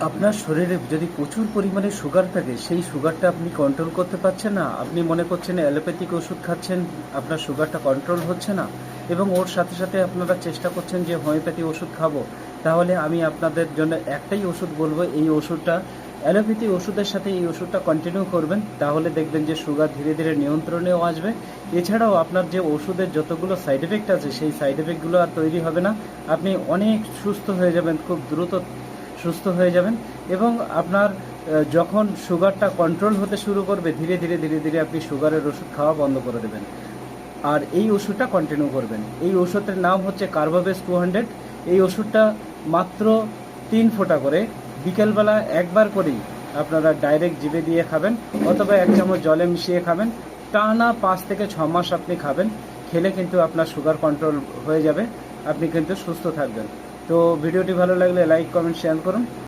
আপনার শরীরে যদি প্রচুর পরিমাণে সুগার থাকে, সেই সুগারটা আপনি কন্ট্রোল করতে পারছেন না। আপনি মনে করছেন অ্যালোপ্যাথিক ওষুধ খাচ্ছেন, আপনার সুগারটা কন্ট্রোল হচ্ছে না, এবং ওর সাথে সাথে আপনারা চেষ্টা করছেন যে হোমিওপ্যাথি ওষুধ খাবো। তাহলে আমি আপনাদের জন্য একটাই ওষুধ বলবো, এই ওষুধটা অ্যালোপ্যাথি ওষুধের সাথে এই ওষুধটা কন্টিনিউ করবেন, তাহলে দেখবেন যে সুগার ধীরে ধীরে নিয়ন্ত্রণেও আসবে। এছাড়াও আপনার যে ওষুধের যতগুলো সাইড এফেক্ট আছে, সেই সাইড এফেক্টগুলো আর তৈরি হবে না। আপনি অনেক সুস্থ হয়ে যাবেন, খুব দ্রুত সুস্থ হয়ে যাবেন। এবং আপনার যখন সুগারটা কন্ট্রোল হতে শুরু করবে, ধীরে ধীরে ধীরে ধীরে আপনি সুগারের ওষুধ খাওয়া বন্ধ করে দেবেন, আর এই ওষুধটা কন্টিনিউ করবেন। এই ওষুধের নাম হচ্ছে কার্বাভেজ 200। এই ওষুধটা মাত্র 3 ফোঁটা করে বিকেলবেলা একবার করেই আপনারা ডাইরেক্ট জিভে দিয়ে খাবেন, অথবা 1 চামচ জলে মিশিয়ে খাবেন। টানা 5 থেকে 6 মাস আপনি খাবেন, খেলে কিন্তু আপনার সুগার কন্ট্রোল হয়ে যাবে, আপনি কিন্তু সুস্থ থাকবেন। তো ভিডিওটি ভালো লাগলে লাইক, কমেন্ট, শেয়ার করুন।